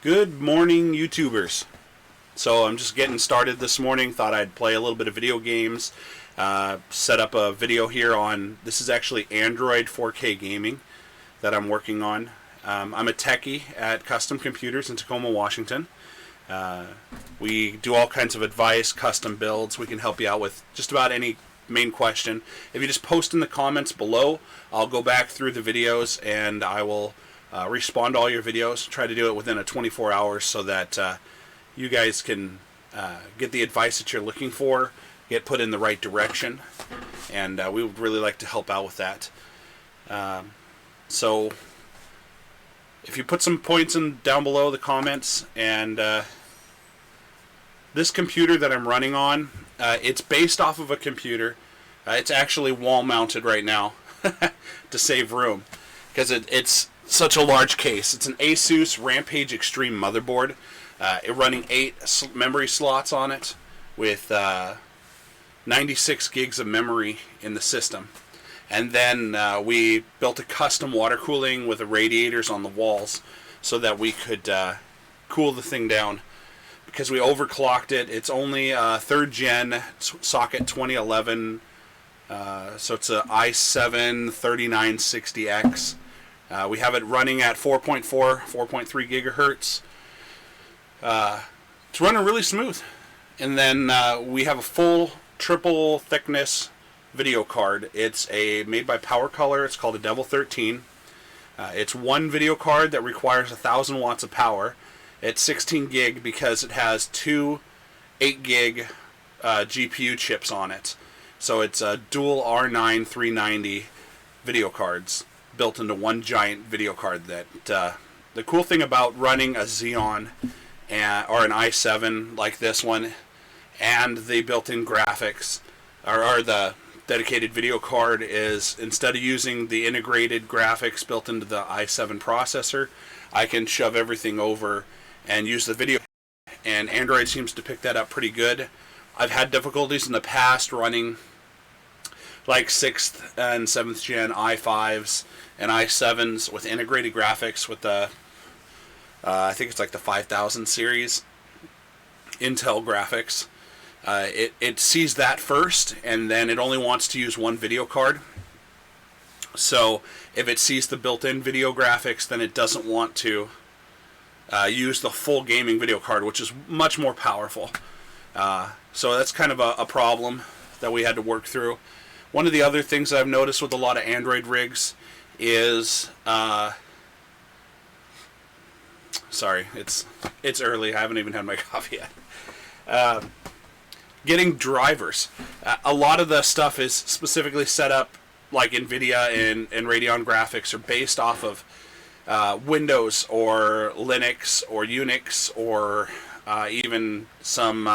Good morning, YouTubers. So I'm just getting started this morning. Thought I'd play a little bit of video games. Set up a video here on, this is actually Android 4K gaming that I'm working on. I'm a techie at Custom Computers in Tacoma, Washington. We do all kinds of advice, custom builds. We can help you out with just about any main question. If you just post in the comments below, I'll go back through the videos and I will respond to all your videos. Try to do it within a 24 hours so that you guys can get the advice that you're looking for, get put in the right direction, and we would really like to help out with that. So if you put some points in down below the comments, and this computer that I'm running on, it's based off of a computer. It's actually wall mounted right now to save room because it's such a large case. It's an Asus Rampage Extreme motherboard. It running 8 memory slots on it with 96 gigs of memory in the system. And then we built a custom water cooling with the radiators on the walls so that we could cool the thing down because we overclocked it. It's only a 3rd gen socket 2011, so it's an i7 3960X. We have it running at 4.3 gigahertz. It's running really smooth. And then we have a full triple thickness video card. It's made by Power Color. It's called a Devil 13. It's one video card that requires 1,000 watts of power. It's 16 gig because it has 2 8 gig GPU chips on it. So it's a dual R9 390 video cards built into one giant video card. That the cool thing about running a Xeon or an i7 like this one and the built-in graphics or the dedicated video card is, instead of using the integrated graphics built into the i7 processor, I can shove everything over and use the video, and Android seems to pick that up pretty good. I've had difficulties in the past running like 6th and 7th gen i5s and i7s with integrated graphics with the I think it's like the 5000 series Intel graphics. It sees that first, and then it only wants to use one video card. So if it sees the built-in video graphics, then it doesn't want to use the full gaming video card, which is much more powerful. So that's kind of a problem that we had to work through. One of the other things that I've noticed with a lot of Android rigs is sorry, it's early. I haven't even had my coffee yet. Getting drivers. A lot of the stuff is specifically set up, like NVIDIA and Radeon graphics are based off of Windows or Linux or Unix or even some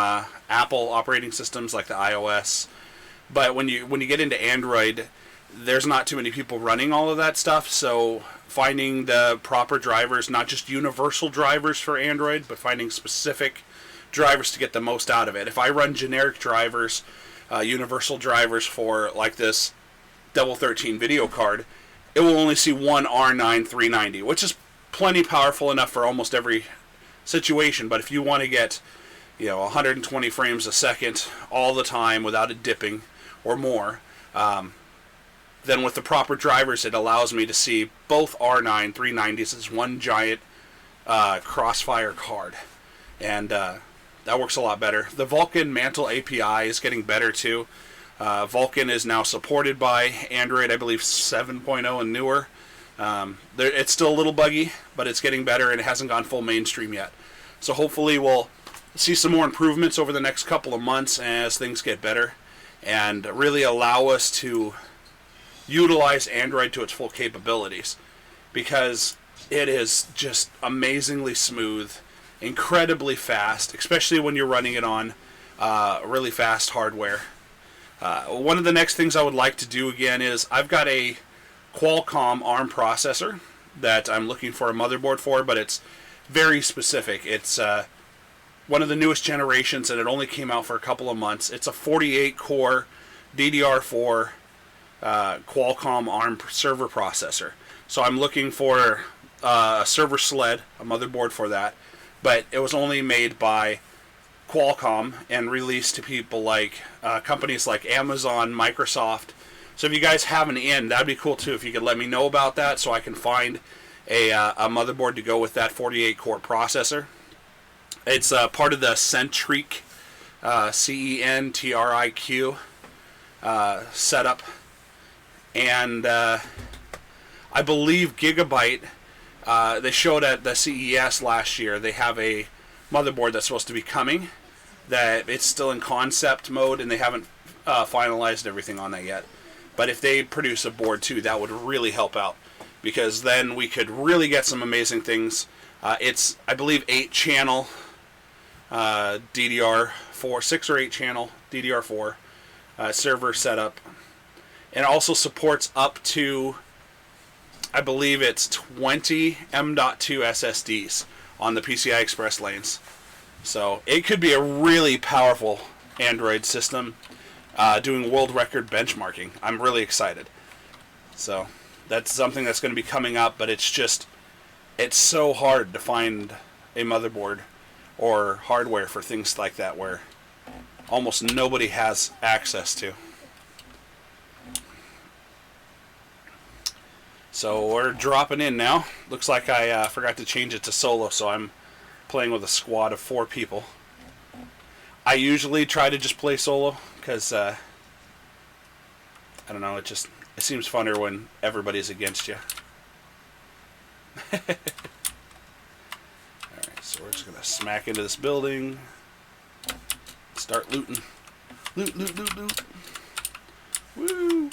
Apple operating systems like the iOS. But when you get into Android, there's not too many people running all of that stuff, so finding the proper drivers, not just universal drivers for Android, but finding specific drivers to get the most out of it. If I run generic drivers, universal drivers for like this Devil 13 video card, it will only see one R9 390, which is plenty powerful enough for almost every situation. But if you want to get 120 frames a second all the time without it dipping or more, then with the proper drivers, it allows me to see both R9 390s as one giant crossfire card, and that works a lot better. The Vulkan Mantle API is getting better too. Vulkan is now supported by Android, I believe 7.0 and newer. It's still a little buggy, but it's getting better, and it hasn't gone full mainstream yet. So hopefully we'll see some more improvements over the next couple of months as things get better, and really allow us to utilize Android to its full capabilities, because it is just amazingly smooth, incredibly fast, especially when you're running it on really fast hardware. One of the next things I would like to do again is, I've got a Qualcomm ARM processor that I'm looking for a motherboard for, but it's very specific. It's one of the newest generations, and it only came out for a couple of months. It's a 48 core DDR4 Qualcomm ARM server processor. So I'm looking for a server sled, a motherboard for that. but it was only made by Qualcomm and released to people like companies like Amazon, Microsoft. So if you guys have an in, that'd be cool too. If you could let me know about that, so I can find a motherboard to go with that 48-core processor. It's part of the Centriq, CENTRIQ setup, and I believe Gigabyte. They showed at the CES last year. They have a motherboard that's supposed to be coming. That it's still in concept mode, and they haven't finalized everything on that yet. But if they produce a board too, that would really help out, because then we could really get some amazing things. It's, I believe, 8-channel DDR4, 6 or 8 channel DDR4 server setup, and also supports up to, I believe it's 20 M.2 SSDs on the PCI Express lanes. So it could be a really powerful Android system doing world record benchmarking. I'm really excited. So that's something that's going to be coming up, but it's so hard to find a motherboard or hardware for things like that where almost nobody has access to. So we're dropping in now. Looks like I forgot to change it to solo, so I'm playing with a squad of 4 people. I usually try to just play solo because I don't know, it seems funner when everybody's against you. Alright, so we're just gonna smack into this building. Start looting. Loot, loot, loot, loot. Woo!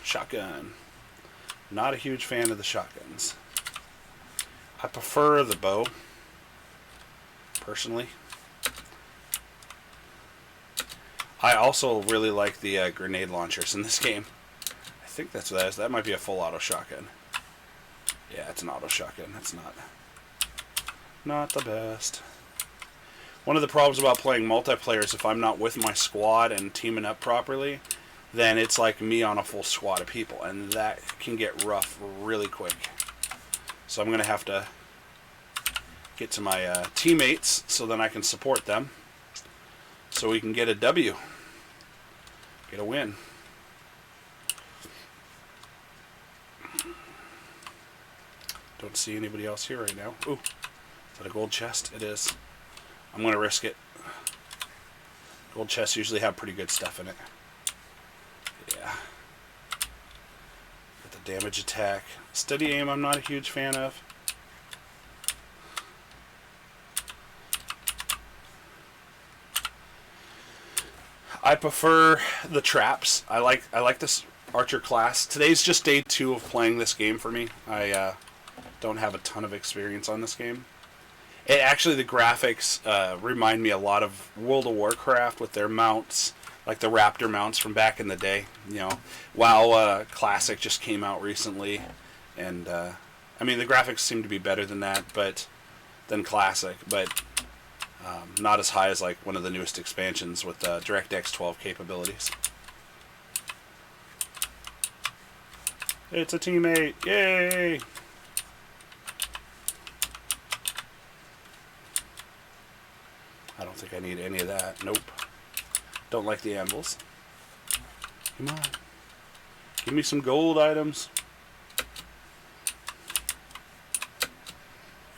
Shotgun. Not a huge fan of the shotguns. I prefer the bow, personally. I also really like the grenade launchers in this game. I think that's what that is. That might be a full auto shotgun. Yeah, it's an auto shotgun. That's not the best. One of the problems about playing multiplayer is if I'm not with my squad and teaming up properly, then it's like me on a full squad of people, and that can get rough really quick. So I'm going to have to get to my teammates so then I can support them, so we can get a W, get a win. Don't see anybody else here right now. Ooh, is that a gold chest? It is. I'm going to risk it. Gold chests usually have pretty good stuff in it. Yeah. Got the damage attack. Steady aim I'm not a huge fan of. I prefer the traps. I like this archer class. Today's just day 2 of playing this game for me. I don't have a ton of experience on this game. Actually, the graphics remind me a lot of World of Warcraft with their mounts, like the Raptor mounts from back in the day. You know, WoW Classic just came out recently, and I mean the graphics seem to be better than that, than Classic, but not as high as like one of the newest expansions with DirectX 12 capabilities. It's a teammate! Yay! I don't think I need any of that. Nope. Don't like the anvils. Come on. Give me some gold items.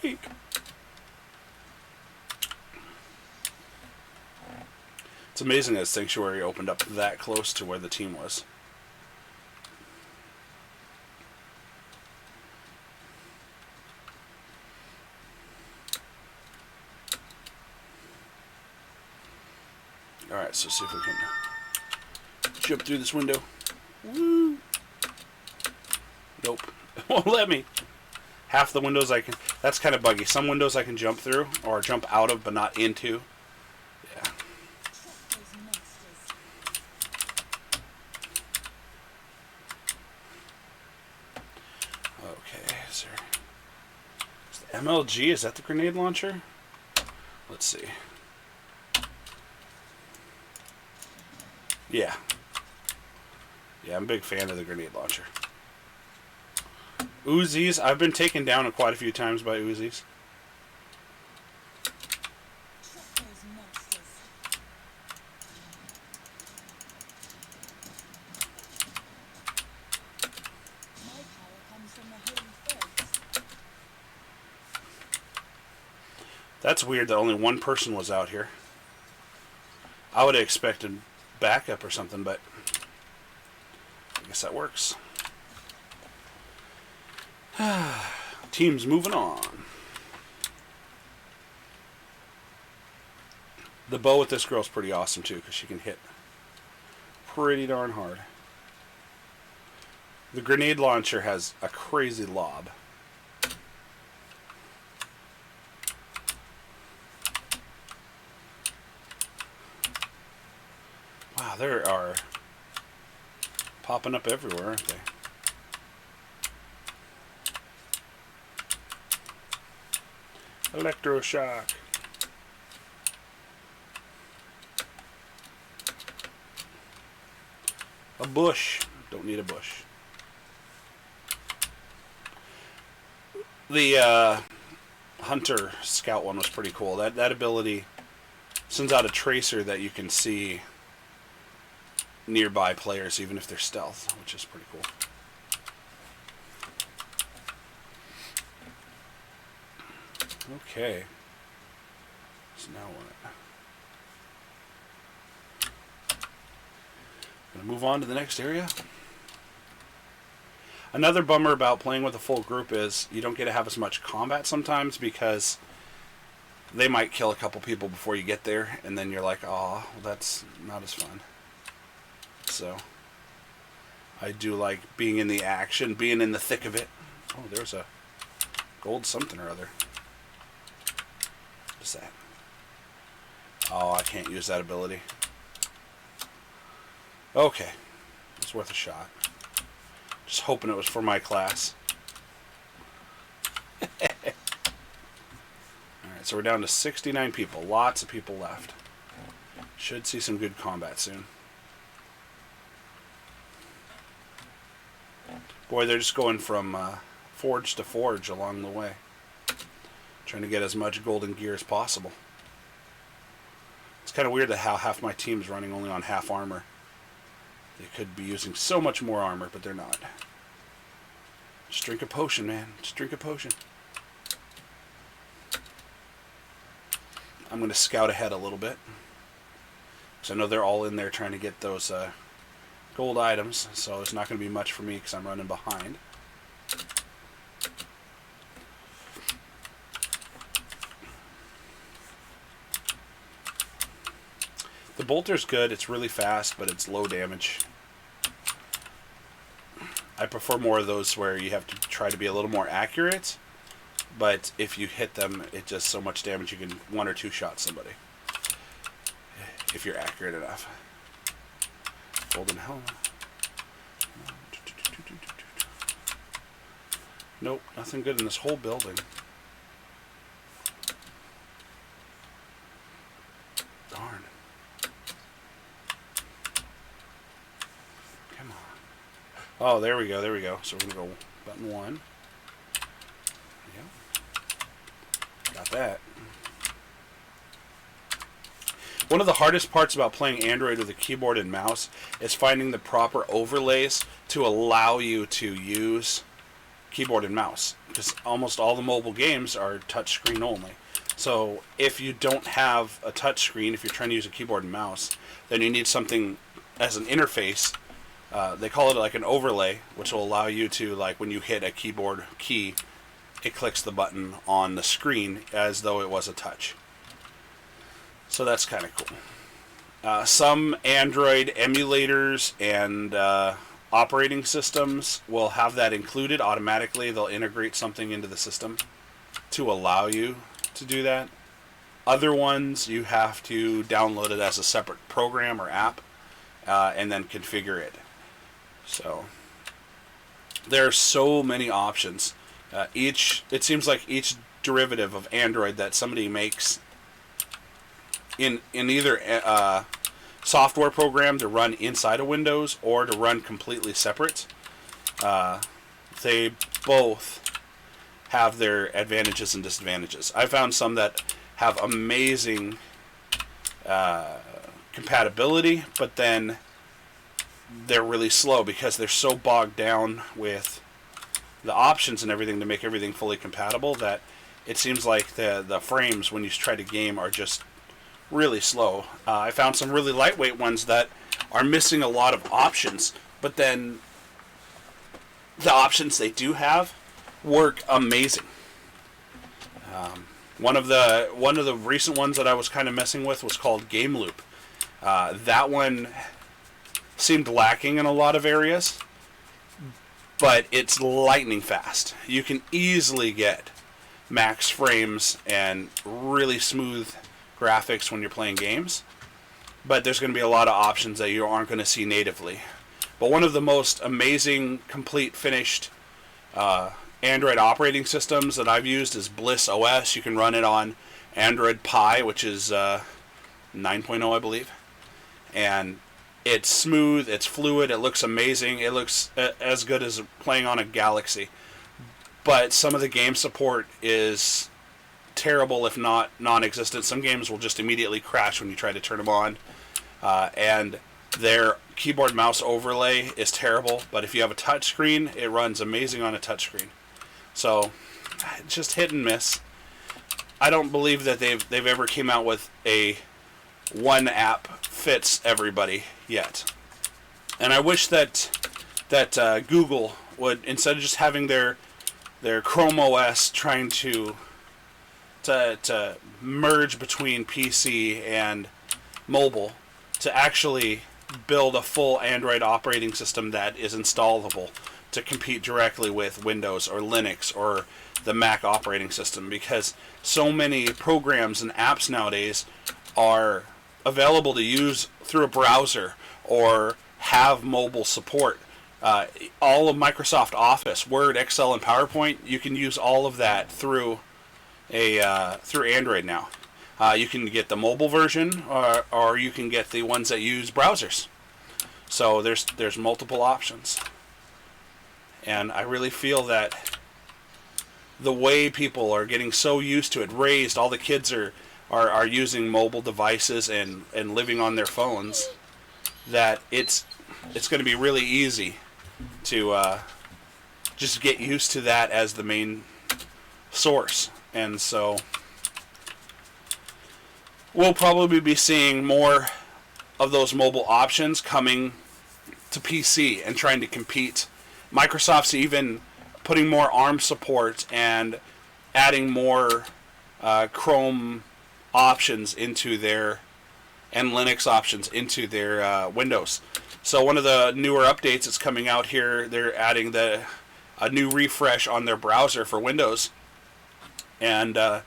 Eek. It's amazing that Sanctuary opened up that close to where the team was. Alright, so see if we can jump through this window. Woo! Nope. It won't let me. Half the windows I can... That's kind of buggy. Some windows I can jump through, or jump out of, but not into. Yeah. Okay, is the MLG, is that the grenade launcher? Let's see. Yeah. Yeah, I'm a big fan of the grenade launcher. Uzis, I've been taken down quite a few times by Uzis. That's weird that only one person was out here. I would have expected backup or something, but I guess that works. Team's moving on. The bow with this girl's pretty awesome too, because she can hit pretty darn hard. The grenade launcher has a crazy lob. Wow, there are popping up everywhere, aren't they? Electroshock. A bush. Don't need a bush. The Hunter Scout one was pretty cool. That ability sends out a tracer that you can see nearby players, even if they're stealth, which is pretty cool. Okay. So now what? Gonna move on to the next area. Another bummer about playing with a full group is you don't get to have as much combat sometimes, because they might kill a couple people before you get there, and then you're like, oh, well, that's not as fun. So I do like being in the action, being in the thick of it. Oh, there's a gold something or other. What's that? Oh, I can't use that ability. Okay. It's worth a shot. Just hoping it was for my class. Alright, so we're down to 69 people. Lots of people left. Should see some good combat soon. Boy, they're just going from forge to forge along the way. Trying to get as much golden gear as possible. It's kind of weird that how half my team's running only on half armor. They could be using so much more armor, but they're not. Just drink a potion, man. Just drink a potion. I'm going to scout ahead a little bit, because I know they're all in there trying to get those gold items, so there's not going to be much for me because I'm running behind. The bolter's good. It's really fast, but it's low damage. I prefer more of those where you have to try to be a little more accurate, but if you hit them, it's just so much damage you can one or two shot somebody if you're accurate enough. Golden helmet. Nope, nothing good in this whole building. Darn. Come on. Oh, there we go, there we go. So we're going to go button 1. Yep. Got that. One of the hardest parts about playing Android with a keyboard and mouse is finding the proper overlays to allow you to use keyboard and mouse, because almost all the mobile games are touchscreen only. So if you don't have a touchscreen, if you're trying to use a keyboard and mouse, then you need something as an interface. They call it like an overlay, which will allow you to, like, when you hit a keyboard key, it clicks the button on the screen as though it was a touch. So that's kind of cool. Some Android emulators and operating systems will have that included automatically. They'll integrate something into the system to allow you to do that. Other ones, you have to download it as a separate program or app and then configure it. So there are so many options. It seems like each derivative of Android that somebody makes in either software program to run inside of Windows or to run completely separate, they both have their advantages and disadvantages. I found some that have amazing compatibility, but then they're really slow because they're so bogged down with the options and everything to make everything fully compatible that it seems like the frames when you try to game are just really slow. I found some really lightweight ones that are missing a lot of options, but then the options they do have work amazing. One of the recent ones that I was kind of messing with was called Game Loop. That one seemed lacking in a lot of areas, but it's lightning fast. You can easily get max frames and really smooth graphics when you're playing games, but there's going to be a lot of options that you aren't going to see natively. But one of the most amazing, complete, finished Android operating systems that I've used is Bliss OS. You can run it on Android Pie, which is 9.0, I believe. And it's smooth, it's fluid, it looks amazing. It looks as good as playing on a Galaxy. But some of the game support is terrible, if not non-existent. Some games will just immediately crash when you try to turn them on. And their keyboard mouse overlay is terrible, but if you have a touchscreen, it runs amazing on a touchscreen. So, just hit and miss. I don't believe that they've ever came out with a one app fits everybody yet. And I wish that Google would, instead of just having their Chrome OS trying to merge between PC and mobile, to actually build a full Android operating system that is installable to compete directly with Windows or Linux or the Mac operating system, because so many programs and apps nowadays are available to use through a browser or have mobile support. All of Microsoft Office, Word, Excel, and PowerPoint, you can use all of that through Android now. You can get the mobile version, or you can get the ones that use browsers. So there's multiple options. And I really feel that the way people are getting so used to it, raised, all the kids are using mobile devices and living on their phones, that it's going to be really easy to just get used to that as the main source. And so we'll probably be seeing more of those mobile options coming to PC and trying to compete. Microsoft's even putting more ARM support and adding more Chrome options into their, and Linux options into their Windows. So one of the newer updates that's coming out here, they're adding a new refresh on their browser for Windows, and I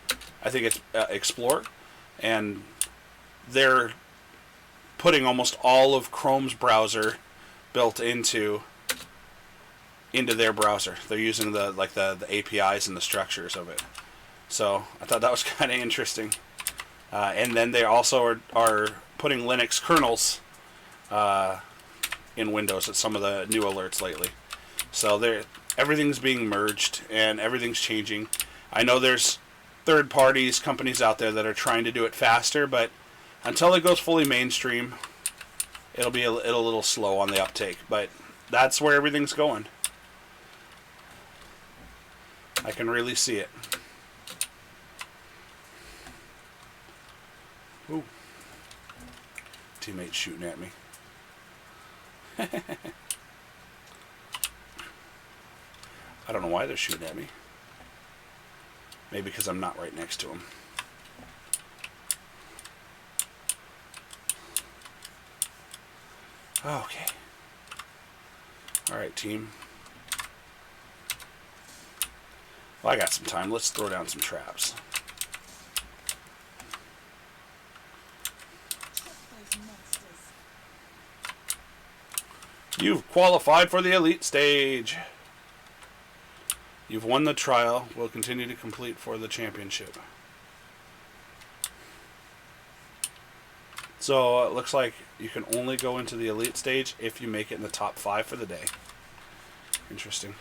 think it's Explorer, and they're putting almost all of Chrome's browser built into their browser. They're using the APIs and the structures of it. So I thought that was kind of interesting. And then they also are putting Linux kernels in Windows at some of the new alerts lately. So everything's being merged and everything's changing. I know there's third parties, companies out there that are trying to do it faster, but until it goes fully mainstream, it'll be a little slow on the uptake. But that's where everything's going. I can really see it. Ooh. Teammates shooting at me. I don't know why they're shooting at me. Maybe because I'm not right next to them. Okay. Alright, team. Well, I got some time. Let's throw down some traps. You've qualified for the elite stage. You've won the trial. We'll continue to complete for the championship. So it looks like you can only go into the elite stage if you make it in the top 5 for the day. Interesting.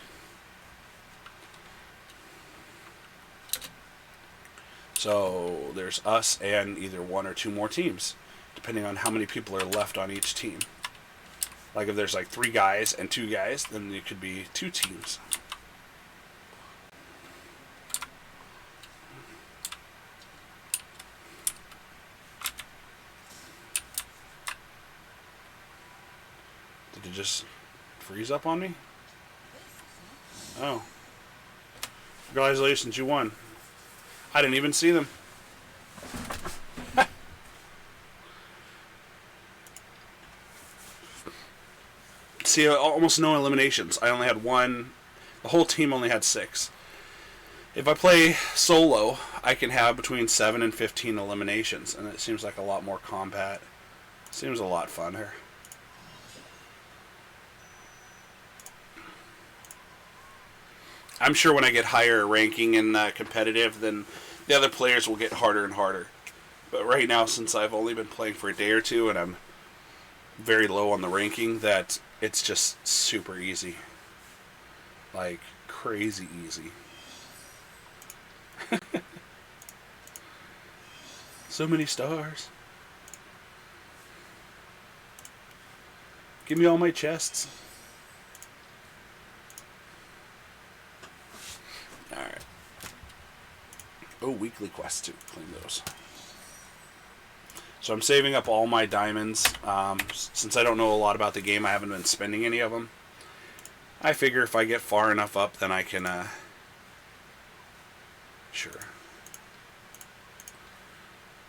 So there's us and either one or two more teams, depending on how many people are left on each team. Like if there's like 3 guys and 2 guys, then it could be 2 teams. Did it just freeze up on me? Oh. Congratulations, you won. I didn't even see them. See, almost no eliminations. I only had 1. The whole team only had 6. If I play solo, I can have between 7 and 15 eliminations, and it seems like a lot more combat. Seems a lot funner. I'm sure when I get higher ranking in competitive, then the other players will get harder and harder. But right now, since I've only been playing for a day or two, and I'm very low on the ranking, that it's just super easy. Like, crazy easy. So many stars. Give me all my chests. Alright. Oh, weekly quests too. Claim those. So I'm saving up all my diamonds. Since I don't know a lot about the game, I haven't been spending any of them. I figure if I get far enough up, then I can, sure.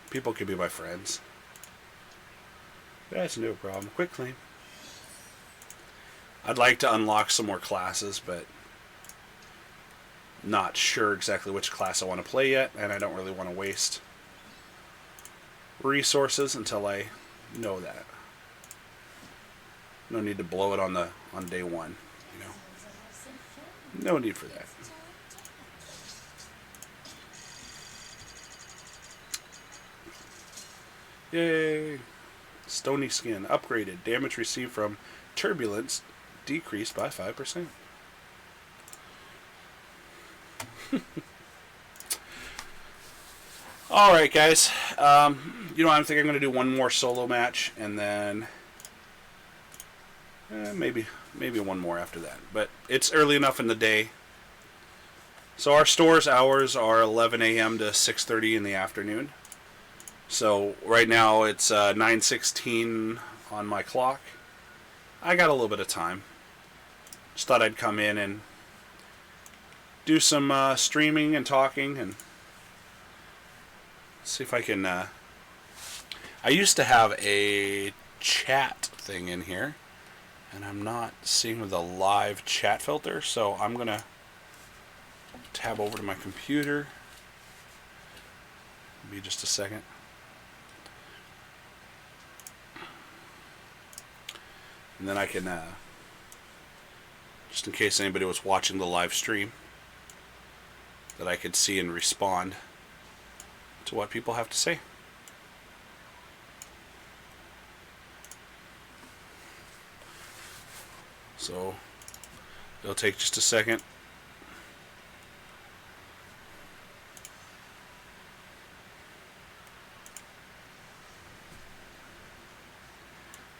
People could be my friends. That's no problem. Quick claim. I'd like to unlock some more classes, but not sure exactly which class I want to play yet, and I don't really want to waste resources until I know that. No need to blow it on day one, you know. No need for that. Yay! Stony skin upgraded. Damage received from turbulence decreased by 5%. Alright guys, I think I'm going to do one more solo match, and then maybe one more after that. But it's early enough in the day. So our store's hours are 11 a.m. to 6:30 in the afternoon. So right now it's 9:16 on my clock. I got a little bit of time. Just thought I'd come in and do some streaming and talking and see if I can... I used to have a chat thing in here, and I'm not seeing the live chat filter, so I'm going to tab over to my computer. Be just a second. And then I can, just in case anybody was watching the live stream, that I could see and respond to what people have to say. So it'll take just a second.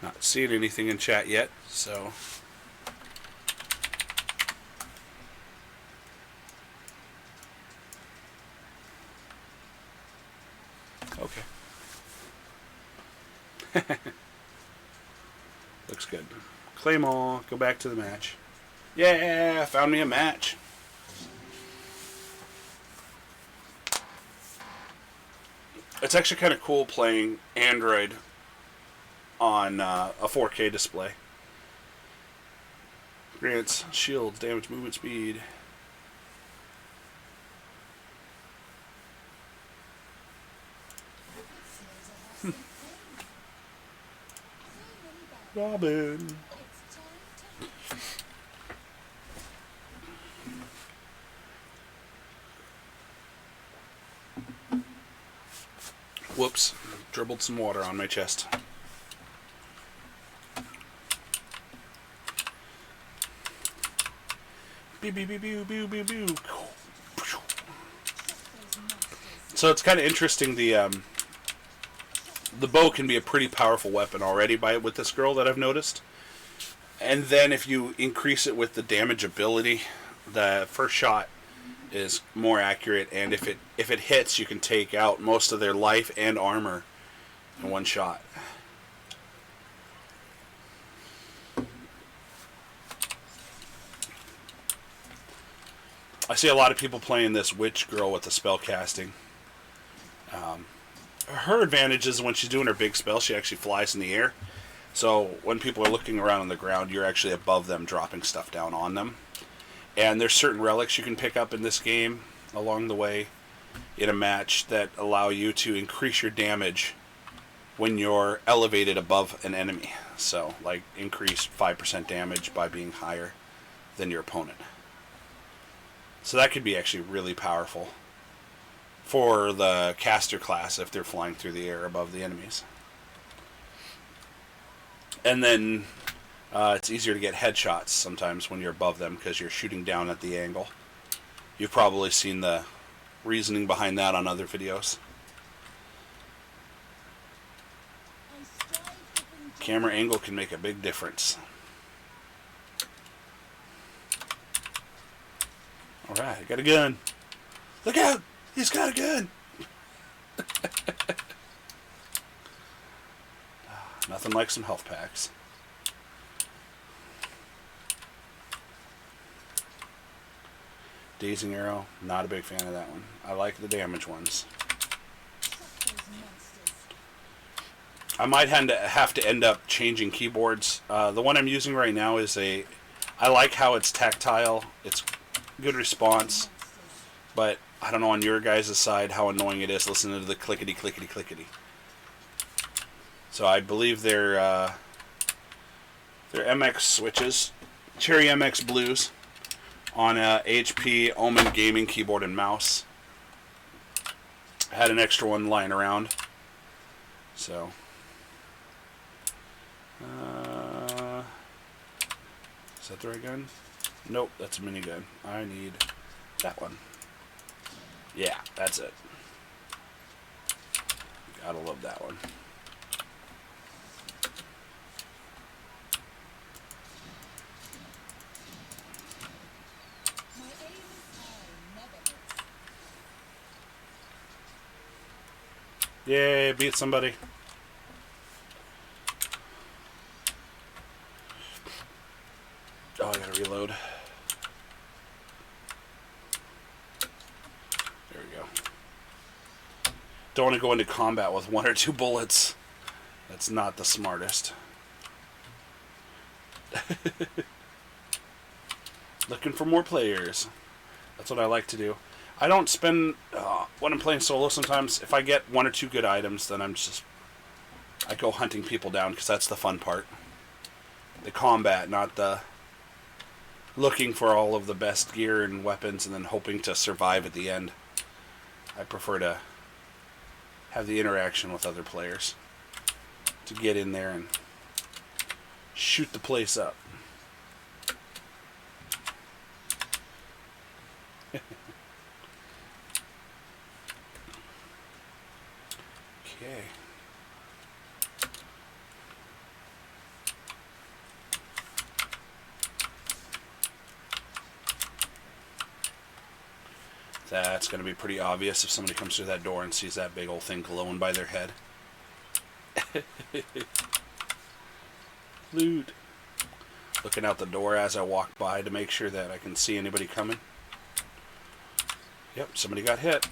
Not seeing anything in chat yet, so okay. Looks good. Claim all, go back to the match. Yeah, found me a match. It's actually kind of cool playing Android on a 4K display. Grants shields, damage, movement speed. Robin. Whoops, dribbled some water on my chest. Beep, beep, beep, beep, beep, beep, beep. So it's kind of interesting. The bow can be a pretty powerful weapon already with this girl that I've noticed. And then if you increase it with the damage ability, the first shot is more accurate, and if it hits, you can take out most of their life and armor in one shot. I see a lot of people playing this witch girl with the spell casting. Her advantage is when she's doing her big spell, she actually flies in the air. So when people are looking around on the ground, you're actually above them, dropping stuff down on them. And there's certain relics you can pick up in this game along the way in a match that allow you to increase your damage when you're elevated above an enemy. So, like, increase 5% damage by being higher than your opponent. So that could be actually really powerful for the caster class if they're flying through the air above the enemies. And then it's easier to get headshots sometimes when you're above them because you're shooting down at the angle. You've probably seen the reasoning behind that on other videos. Camera angle can make a big difference. Alright, I got a gun. Look out! He's got a gun! Nothing like some health packs. Dazing Arrow, not a big fan of that one. I like the damage ones. I might have to end up changing keyboards. The one I'm using right now is I like how it's tactile. It's good response. But I don't know on your guys' side how annoying it is listening to the clickety clickety clickety. So I believe they're MX switches, Cherry MX Blues, on a HP Omen Gaming keyboard and mouse. I had an extra one lying around, so is that the right gun? Nope, that's a minigun. I need that one. Yeah, that's it. Gotta love that one. Yay, beat somebody. Oh, I gotta reload. There we go. Don't want to go into combat with 1 or 2 bullets. That's not the smartest. Looking for more players. That's what I like to do. I don't spend, when I'm playing solo sometimes, if I get 1 or 2 good items, then I go hunting people down, because that's the fun part. The combat, not the looking for all of the best gear and weapons and then hoping to survive at the end. I prefer to have the interaction with other players, to get in there and shoot the place up. Okay. That's going to be pretty obvious if somebody comes through that door and sees that big old thing glowing by their head. Loot. Looking out the door as I walk by to make sure that I can see anybody coming. Yep, somebody got hit.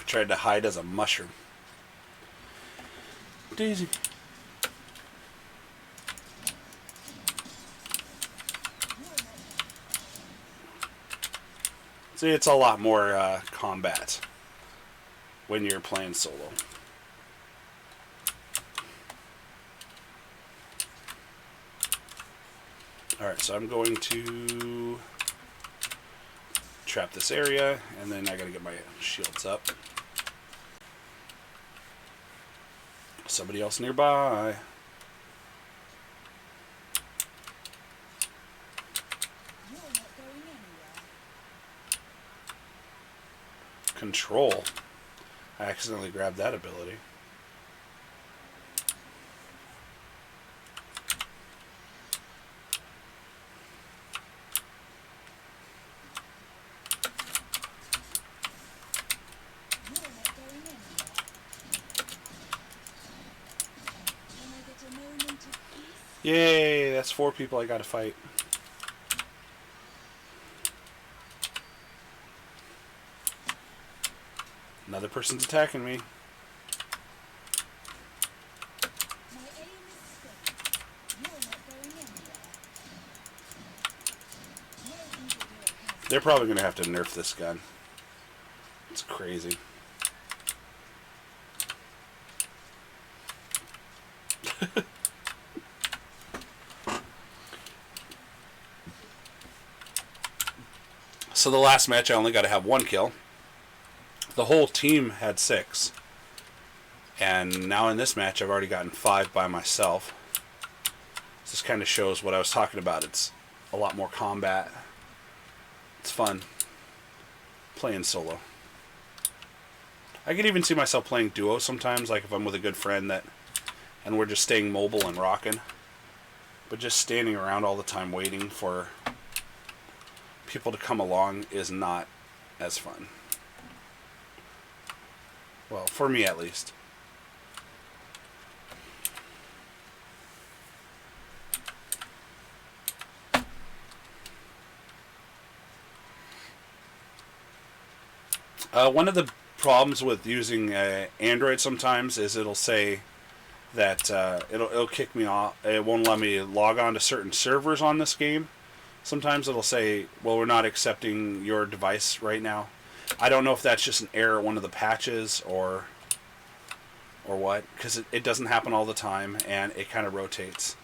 Tried to hide as a mushroom. Daisy. See, it's a lot more combat. when you're playing solo. Alright, so I'm going to trap this area, and then I gotta get my shields up. Somebody else nearby. Control. I accidentally grabbed that ability. Yay, that's 4 people I gotta fight. Another person's attacking me. They're probably going to have to nerf this gun. It's crazy. So the last match I only got to have 1 kill. The whole team had 6. And now in this match I've already gotten 5 by myself. This kind of shows what I was talking about. It's a lot more combat. It's fun playing solo. I can even see myself playing duo sometimes, like if I'm with a good friend and we're just staying mobile and rocking. But just standing around all the time waiting for people to come along is not as fun. Well, for me at least. One of the problems with using Android sometimes is it'll say that it'll kick me off. It won't let me log on to certain servers on this game. Sometimes it'll say, well, we're not accepting your device right now. I don't know if that's just an error, one of the patches, or what, because it doesn't happen all the time, and it kind of rotates.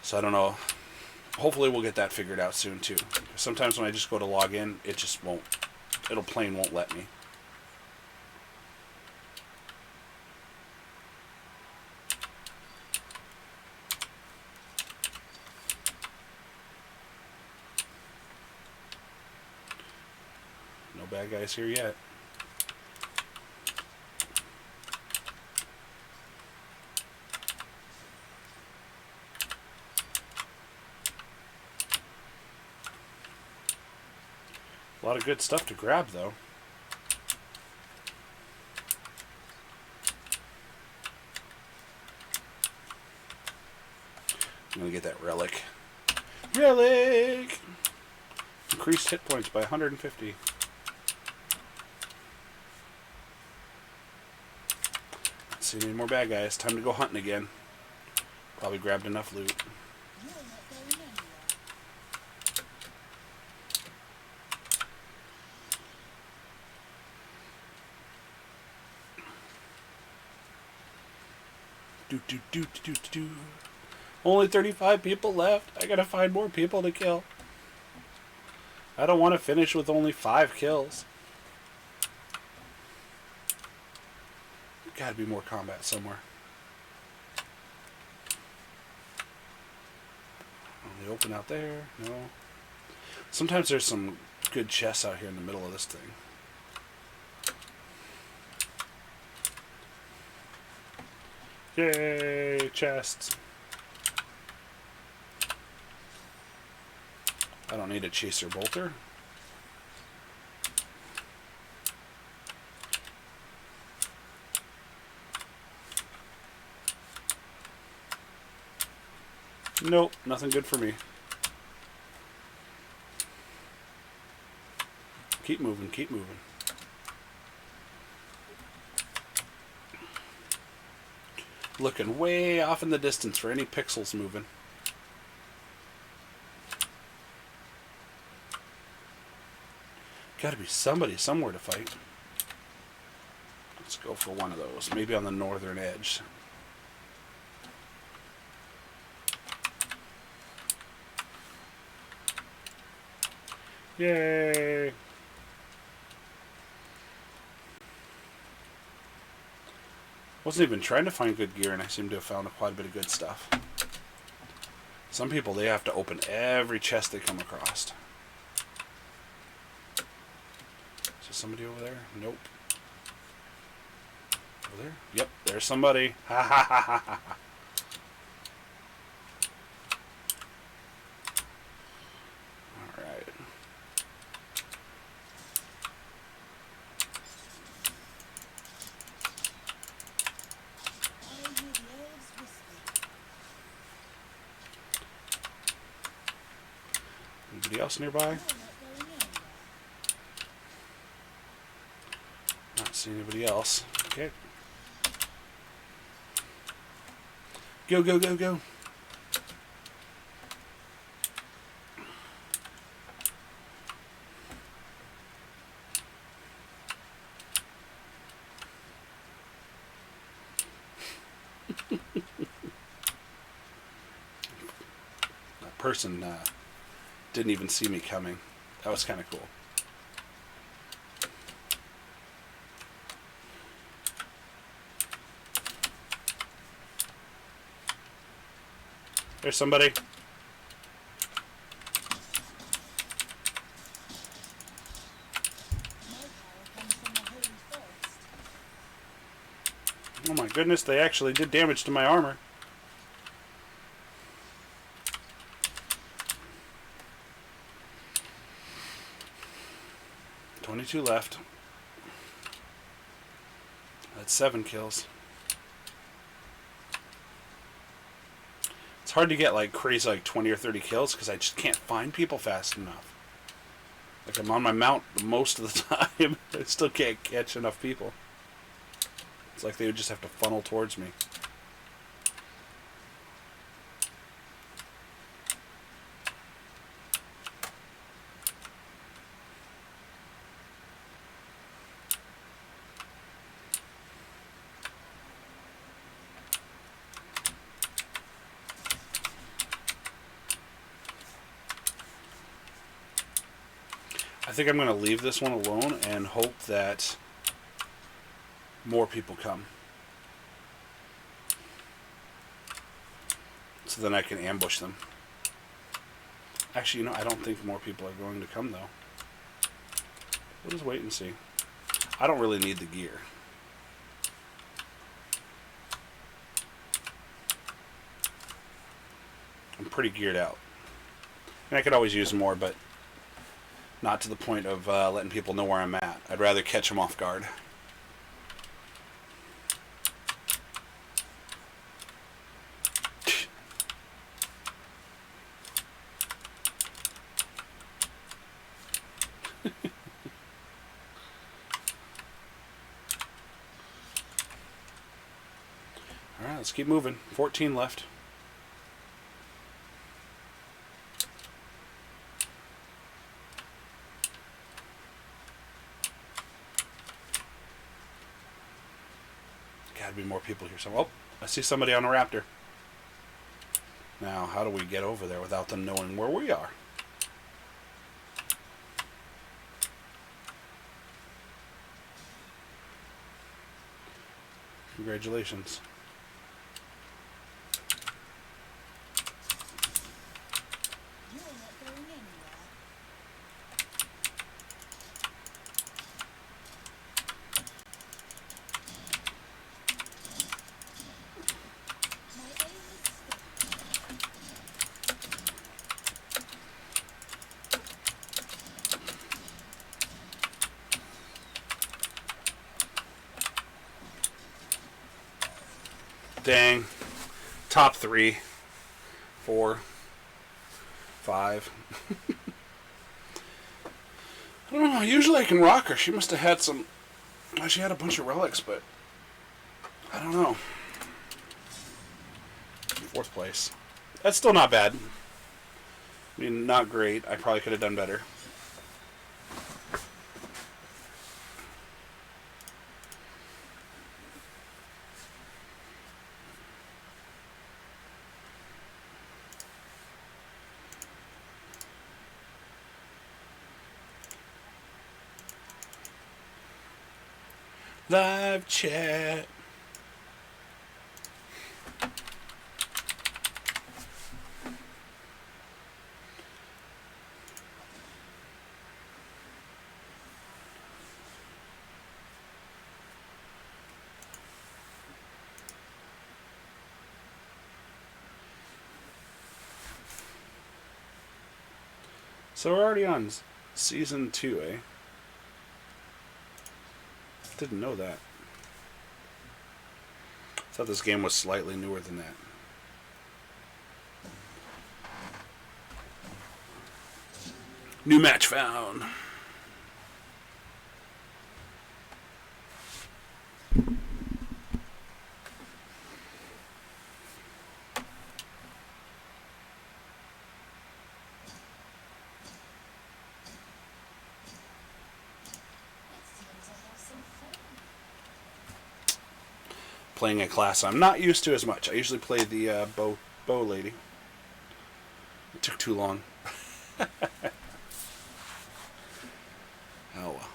So I don't know. Hopefully we'll get that figured out soon too. Sometimes when I just go to log in, it just won't. It'll plain won't let me. No bad guys here yet. A lot of good stuff to grab, though. I'm going to get that relic. Relic! Increased hit points by 150. Let's see any more bad guys. Time to go hunting again. Probably grabbed enough loot. Only 35 people left. I gotta find more people to kill. I don't want to finish with only 5 kills. Gotta be more combat somewhere. Only open out there. No. Sometimes there's some good chests out here in the middle of this thing. Yay, chests. I don't need a chaser bolter. Nope, nothing good for me. Keep moving, keep moving. Looking way off in the distance for any pixels moving. Gotta be somebody somewhere to fight. Let's go for one of those. Maybe on the northern edge. Yay! Wasn't even trying to find good gear, and I seem to have found quite a bit of good stuff. Some people, they have to open every chest they come across. Is there somebody over there? Nope. Over there? Yep, there's somebody. Ha ha ha ha ha. Alright. Anybody else nearby? Not seeing anybody else. Okay. Go, go, go, go. That person didn't even see me coming. That was kind of cool. There's somebody. Oh my goodness, they actually did damage to my armor. Two left. That's 7 kills. It's hard to get like crazy like 20 or 30 kills because I just can't find people fast enough. Like I'm on my mount most of the time. I still can't catch enough people. It's like they would just have to funnel towards me. I think I'm going to leave this one alone and hope that more people come. So then I can ambush them. Actually, you know, I don't think more people are going to come, though. We'll just wait and see. I don't really need the gear. I'm pretty geared out. And I could always use more, but not to the point of letting people know where I'm at. I'd rather catch them off guard. Alright, let's keep moving. 14 left. Gotta be more people here. So, oh, I see somebody on a raptor. Now, how do we get over there without them knowing where we are? Congratulations. Dang. Top 3, 4, 5. I don't know. Usually I can rock her. She must have had some... Well, she had a bunch of relics, but... I don't know. 4th place. That's still not bad. I mean, not great. I probably could have done better. Live chat. So we're already on season 2, eh? Didn't know that. Thought this game was slightly newer than that. New match found. Playing a class I'm not used to as much. I usually play the bow lady. It took too long. Oh well.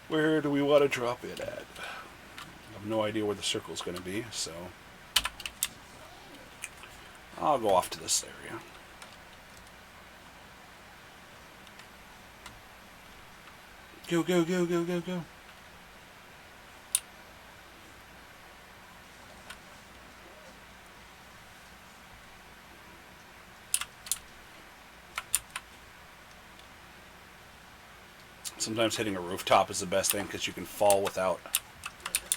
Where do we want to drop it at? I have no idea where the circle's going to be, so I'll go off to this area. Go, go, go, go, go, go. Sometimes hitting a rooftop is the best thing because you can fall without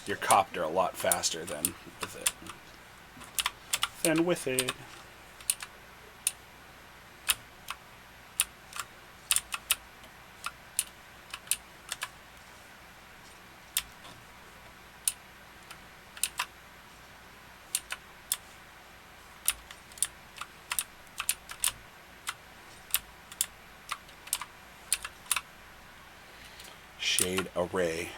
your copter a lot faster than with it. Shade array.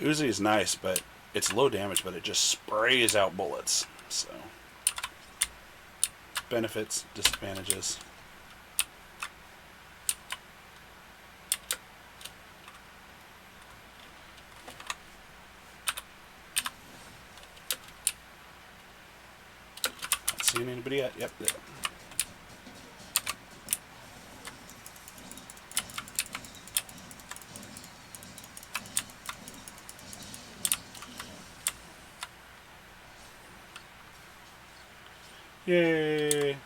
Uzi is nice, but it's low damage, but it just sprays out bullets. So, benefits, disadvantages. Not seeing anybody yet. Yep. Yay!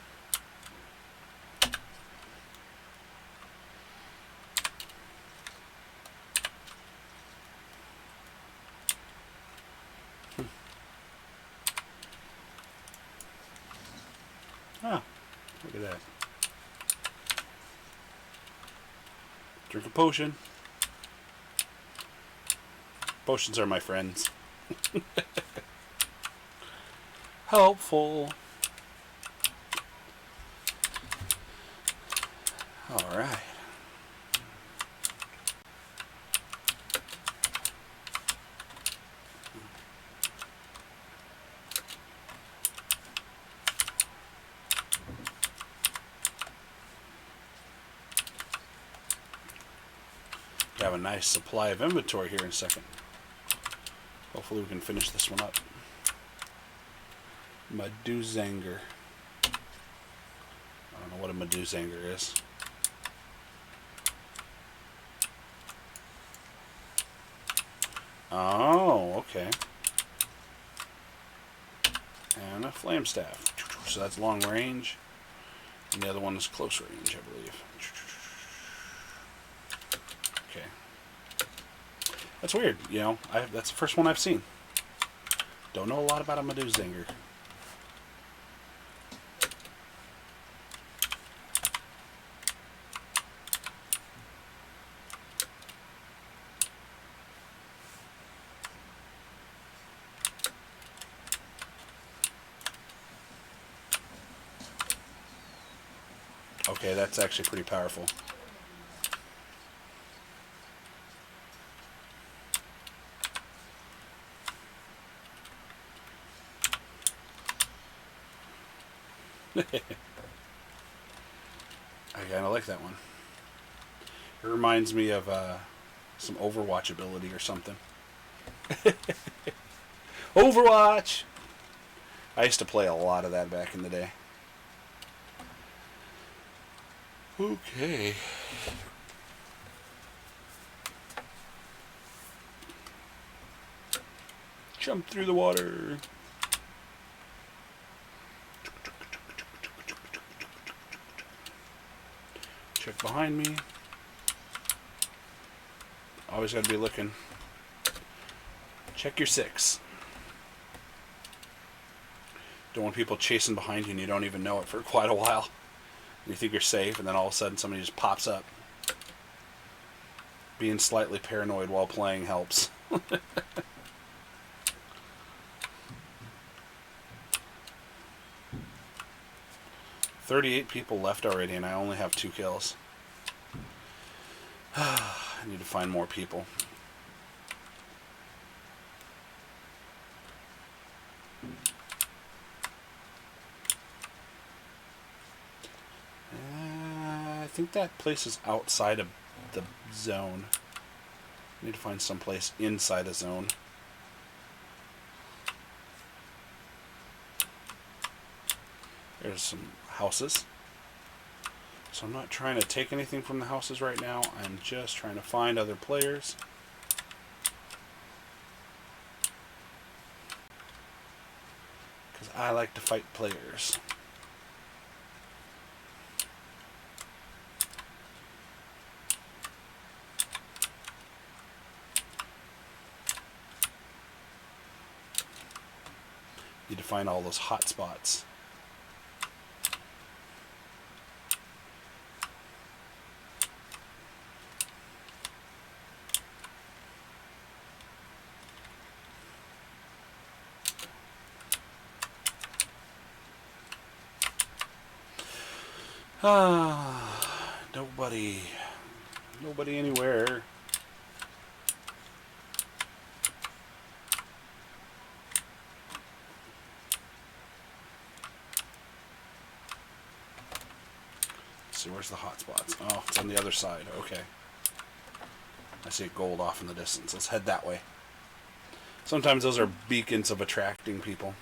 Ah, look at that. Drink a potion. Potions are my friends. Helpful. All right. Have a nice supply of inventory here in a second. Hopefully we can finish this one up. Medusanger. I don't know what a Medusanger is. Oh, okay. And a flame staff. So that's long range. And the other one is close range, I believe. Okay. That's weird, you know. That's the first one I've seen. Don't know a lot about a Medusanger. Okay, that's actually pretty powerful. I kind of like that one. It reminds me of some Overwatch ability or something. Overwatch! I used to play a lot of that back in the day. Okay. Jump through the water. Check behind me. Always got to be looking. Check your 6. Don't want people chasing behind you and you don't even know it for quite a while. You think you're safe, and then all of a sudden somebody just pops up. Being slightly paranoid while playing helps. 38 people left already, and I only have 2 kills. I need to find more people. I think that place is outside of the zone. I need to find some place inside a zone. There's some houses. So I'm not trying to take anything from the houses right now. I'm just trying to find other players. Because I like to fight players. Need to find all those hot spots. Nobody anywhere. Let's see, where's the hot spots? Oh, it's on the other side. Okay. I see gold off in the distance. Let's head that way. Sometimes those are beacons of attracting people.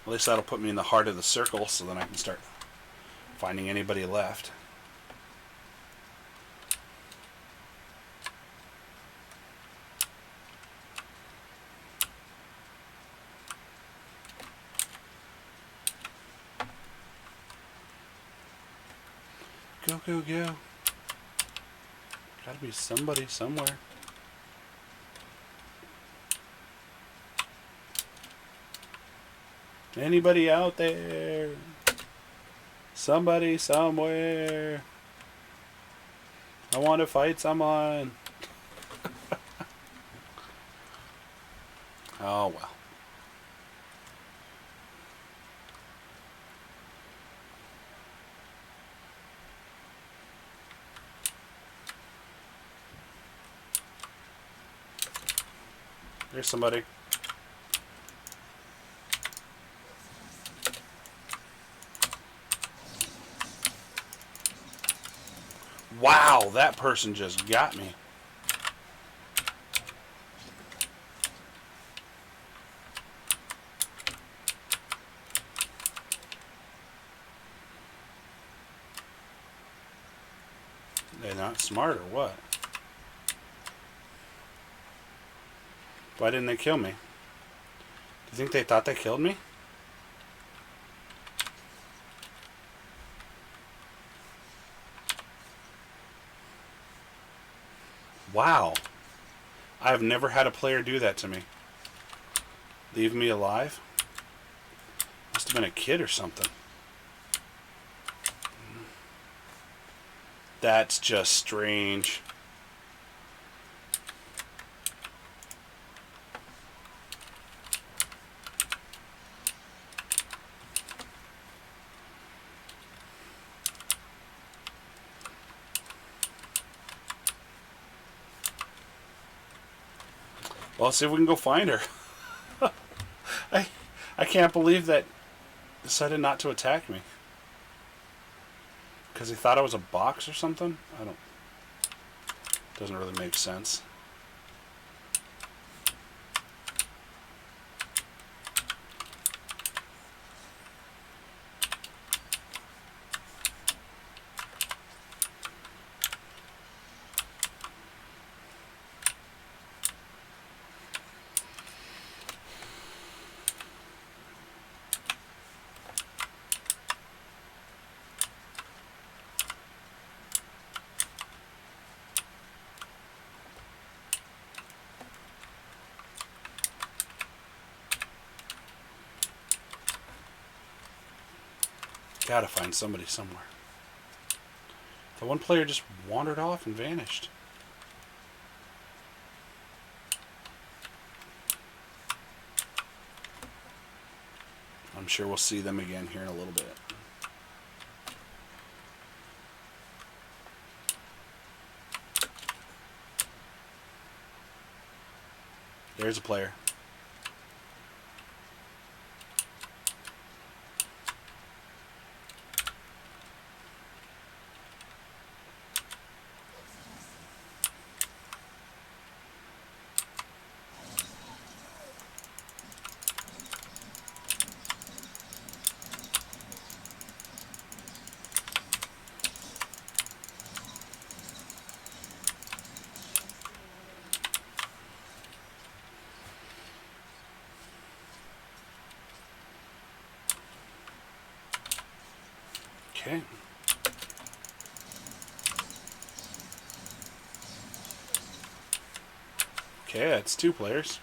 At least that'll put me in the heart of the circle, so then I can start finding anybody left. Go, go, go. Gotta be somebody somewhere. Anybody out there? Somebody somewhere. I want to fight someone. Oh well. There's somebody. Wow, that person just got me. They're not smart or what? Why didn't they kill me? Do you think they thought they killed me? Wow. I've never had a player do that to me. Leave me alive? Must have been a kid or something. That's just strange. Well, let's see if we can go find her. I can't believe that decided not to attack me. Because he thought I was a box or something? I don't... Doesn't really make sense. Gotta find somebody somewhere. The one player just wandered off and vanished. I'm sure we'll see them again here in a little bit. There's a player. Okay. Okay, that's two players.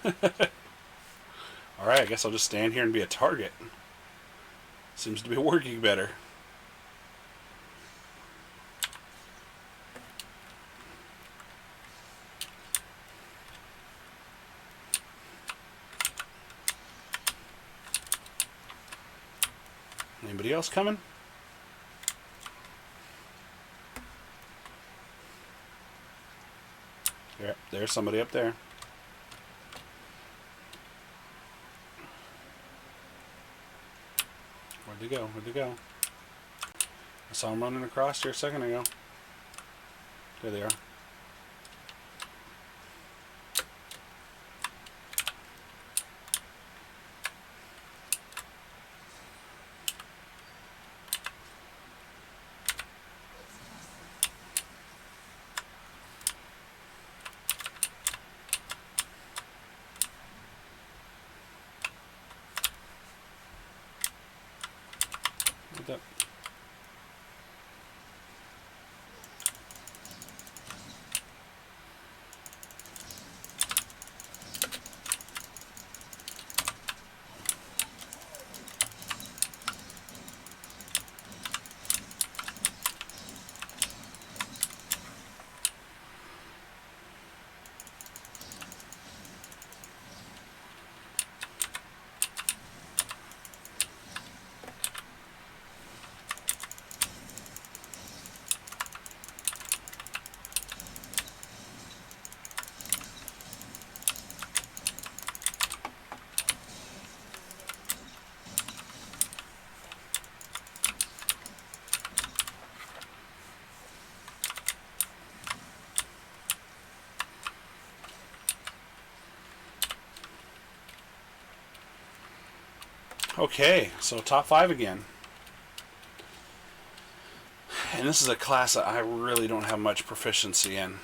Alright, I guess I'll just stand here and be a target. Seems to be working better. Anybody else coming? There's somebody up there. Where'd they go? Where'd they go? I saw them running across here a second ago. There they are. What's up? Okay, so top 5 again. And this is a class that I really don't have much proficiency in.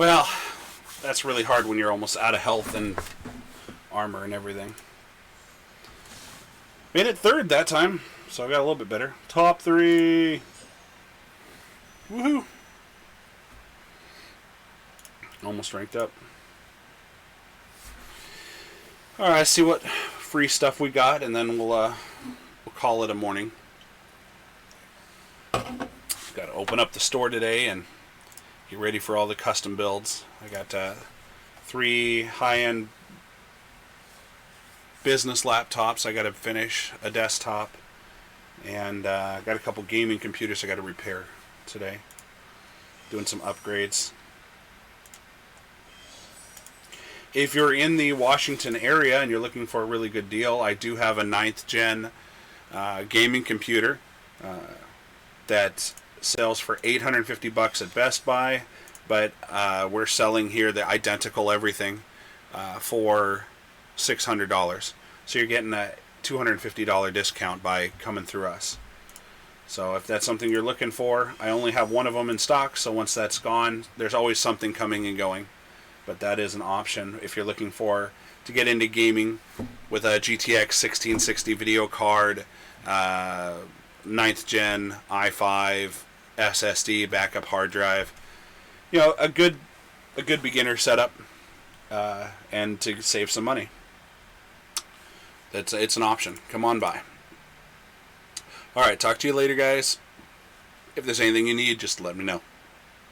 Well, that's really hard when you're almost out of health and armor and everything. Made it third that time, so I got a little bit better. Top 3. Woohoo! Almost ranked up. Alright, see what free stuff we got, and then we'll call it a morning. Got to open up the store today and get ready for all the custom builds. I got 3 high-end business laptops I got to finish, a desktop, and got a couple gaming computers I got to repair today. Doing some upgrades. If you're in the Washington area and you're looking for a really good deal, I do have a 9th gen gaming computer that sells for $850 at Best Buy, but we're selling here the identical everything for $600. So you're getting a $250 discount by coming through us. So if that's something you're looking for, I only have one of them in stock, so once that's gone, there's always something coming and going. But that is an option if you're looking to get into gaming with a GTX 1660 video card, 9th gen i5 SSD backup hard drive. You know, a good beginner setup, and to save some money. It's an option. Come on by. All right, talk to you later, guys. If there's anything you need, just let me know.